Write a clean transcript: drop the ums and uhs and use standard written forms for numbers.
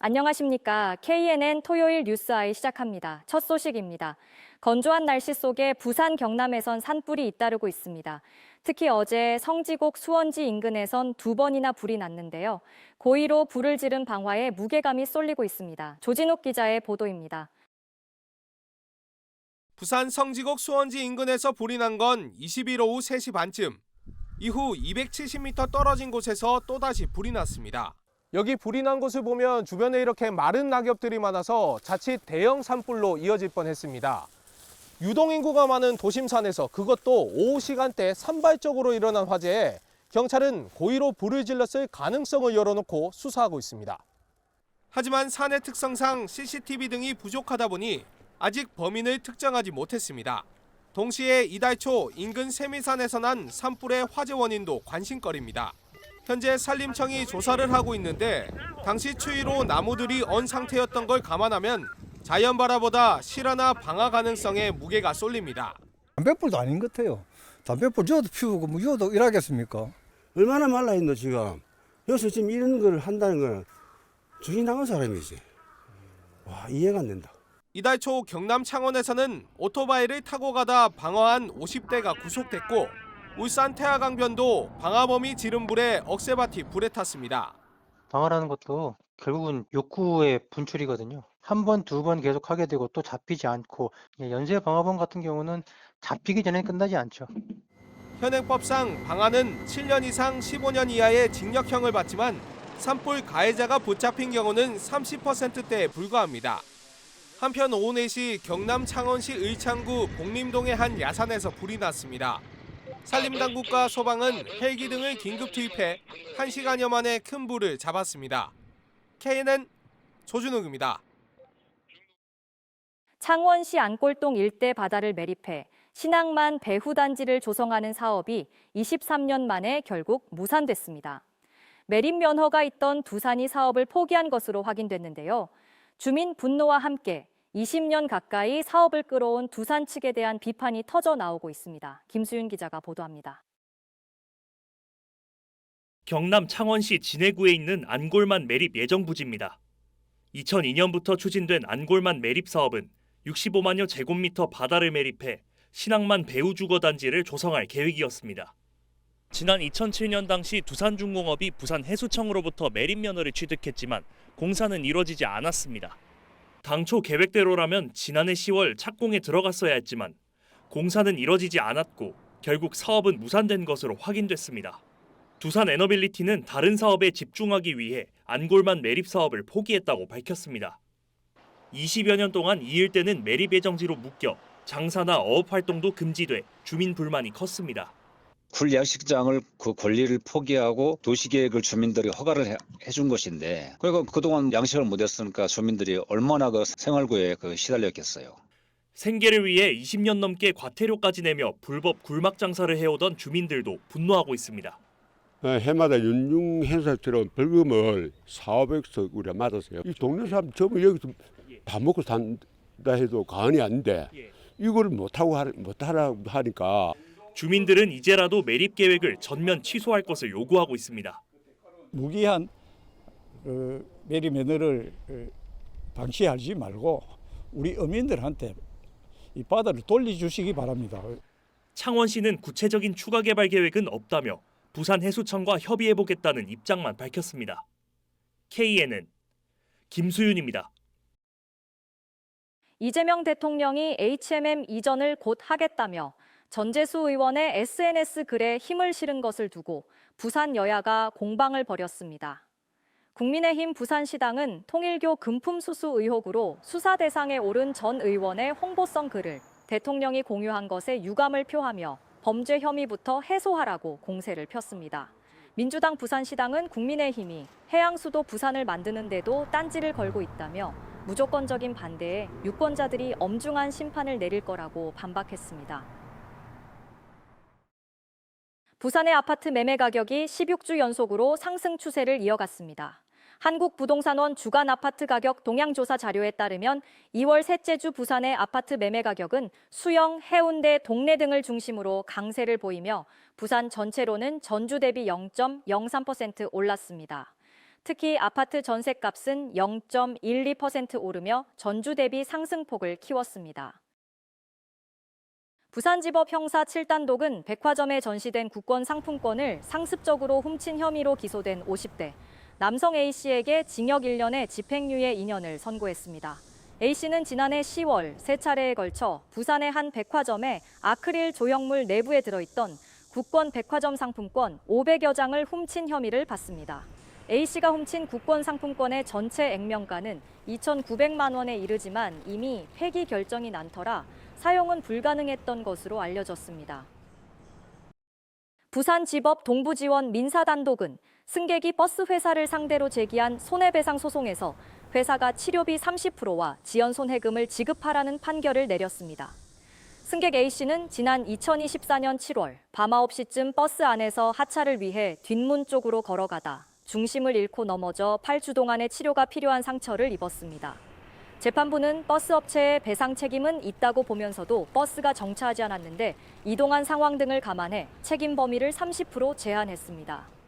안녕하십니까. KNN 토요일 뉴스아이 시작합니다. 첫 소식입니다. 건조한 날씨 속에 부산 경남에선 산불이 잇따르고 있습니다. 특히 어제 성지곡 수원지 인근에선 2번이나 불이 났는데요. 고의로 불을 지른 방화에 무게감이 쏠리고 있습니다. 조진욱 기자의 보도입니다. 부산 성지곡 수원지 인근에서 불이 난 건 20일 오후 3시 반쯤. 이후 270m 떨어진 곳에서 또다시 불이 났습니다. 여기 불이 난 곳을 보면 주변에 이렇게 마른 낙엽들이 많아서 자칫 대형 산불로 이어질 뻔했습니다. 유동인구가 많은 도심산에서 그것도 오후 시간대 산발적으로 일어난 화재에 경찰은 고의로 불을 질렀을 가능성을 열어놓고 수사하고 있습니다. 하지만 산의 특성상 CCTV 등이 부족하다 보니 아직 범인을 특정하지 못했습니다. 동시에 이달 초 인근 세미산에서 난 산불의 화재 원인도 관심거리입니다. 현재 산림청이 조사를 하고 있는데 당시 추위로 나무들이 언 상태였던 걸 감안하면 자연발화보다 실화나 방화 가능성에 무게가 쏠립니다. 담배불도 아닌 것 같아요. 담배불 저도 피우고 뭐 저도 일하겠습니까? 얼마나 말라있노 지금. 여기서 지금 이런 걸 한다는 건 죽이나간 사람이지. 와, 이해가 안 된다. 이달 초 경남 창원에서는 오토바이를 타고 가다 방화한 50대가 구속됐고 울산 태화강변도 방화범이 지른 불에 억새밭이 불에 탔습니다. 방화라는 것도 결국은 욕구의 분출이거든요. 한 번, 두 번 계속 하게 되고 또 잡히지 않고 연쇄 방화범 같은 경우는 잡히기 전에 끝나지 않죠. 현행법상 방화는 7년 이상 15년 이하의 징역형을 받지만 산불 가해자가 붙잡힌 경우는 30%대에 불과합니다. 한편 오후 4시 경남 창원시 의창구 복림동의 한 야산에서 불이 났습니다. 산림당국과 소방은 헬기 등을 긴급 투입해 1시간여 만에 큰 불을 잡았습니다. KNN 조준욱입니다. 창원시 안골동 일대 바다를 매립해 신항만 배후단지를 조성하는 사업이 23년 만에 결국 무산됐습니다. 매립 면허가 있던 두산이 사업을 포기한 것으로 확인됐는데요. 주민 분노와 함께 20년 가까이 사업을 끌어온 두산 측에 대한 비판이 터져 나오고 있습니다. 김수윤 기자가 보도합니다. 경남 창원시 진해구에 있는 안골만 매립 예정 부지입니다. 2002년부터 추진된 안골만 매립 사업은 65만여 제곱미터 바다를 매립해 신항만 배후주거단지를 조성할 계획이었습니다. 지난 2007년 당시 두산중공업이 부산해수청으로부터 매립 면허를 취득했지만 공사는 이뤄지지 않았습니다. 당초 계획대로라면 지난해 10월 착공에 들어갔어야 했지만 공사는 이뤄지지 않았고 결국 사업은 무산된 것으로 확인됐습니다. 두산에너빌리티는 다른 사업에 집중하기 위해 안골만 매립 사업을 포기했다고 밝혔습니다. 20여 년 동안 이 일대는 매립 예정지로 묶여 장사나 어업 활동도 금지돼 주민 불만이 컸습니다. 굴 양식장을 그 권리를 포기하고 도시계획을 주민들이 허가를 해준 것인데 그러니까 그동안 양식을 못했으니까 주민들이 얼마나 그 생활고에 시달렸겠어요. 생계를 위해 20년 넘게 과태료까지 내며 불법 굴막 장사를 해오던 주민들도 분노하고 있습니다. 해마다 연중 행사처럼 벌금을 400석 우리가 맞았어요. 이 동네 사람 전부 여기서 밥 먹고 산다 해도 과언이 아닌데 이걸 못하라고 하니까 주민들은 이제라도 매립 계획을 전면 취소할 것을 요구하고 있습니다. 무기한 매립 면허를 방치하지 말고 우리 어민들한테 이 바다를 돌려주시기 바랍니다. 창원시는 구체적인 추가 개발 계획은 없다며 부산해수청과 협의해보겠다는 입장만 밝혔습니다. KNN 김수윤입니다. 이재명 대통령이 HMM 이전을 곧 하겠다며 전재수 의원의 SNS 글에 힘을 실은 것을 두고 부산 여야가 공방을 벌였습니다. 국민의힘 부산시당은 통일교 금품 수수 의혹으로 수사 대상에 오른 전 의원의 홍보성 글을 대통령이 공유한 것에 유감을 표하며 범죄 혐의부터 해소하라고 공세를 폈습니다. 민주당 부산시당은 국민의힘이 해양수도 부산을 만드는 데도 딴지를 걸고 있다며 무조건적인 반대에 유권자들이 엄중한 심판을 내릴 거라고 반박했습니다. 부산의 아파트 매매 가격이 16주 연속으로 상승 추세를 이어갔습니다. 한국부동산원 주간 아파트 가격 동향조사 자료에 따르면 2월 셋째 주 부산의 아파트 매매 가격은 수영, 해운대, 동래 등을 중심으로 강세를 보이며 부산 전체로는 전주 대비 0.03% 올랐습니다. 특히 아파트 전셋값은 0.12% 오르며 전주 대비 상승폭을 키웠습니다. 부산지법 형사 7단독은 백화점에 전시된 국권 상품권을 상습적으로 훔친 혐의로 기소된 50대 남성 A씨에게 징역 1년의 집행유예 2년을 선고했습니다. A씨는 지난해 10월 3차례에 걸쳐 부산의 한 백화점에 아크릴 조형물 내부에 들어있던 국권 백화점 상품권 500여 장을 훔친 혐의를 받습니다. A씨가 훔친 국권 상품권의 전체 액면가는 2,900만 원에 이르지만 이미 폐기 결정이 난 터라 사용은 불가능했던 것으로 알려졌습니다. 부산지법 동부지원 민사단독은 승객이 버스 회사를 상대로 제기한 손해배상 소송에서 회사가 치료비 30%와 지연 손해금을 지급하라는 판결을 내렸습니다. 승객 A씨는 지난 2024년 7월 밤 9시쯤 버스 안에서 하차를 위해 뒷문 쪽으로 걸어가다 중심을 잃고 넘어져 8주 동안의 치료가 필요한 상처를 입었습니다. 재판부는 버스 업체의 배상 책임은 있다고 보면서도 버스가 정차하지 않았는데 이동한 상황 등을 감안해 책임 범위를 30% 제한했습니다.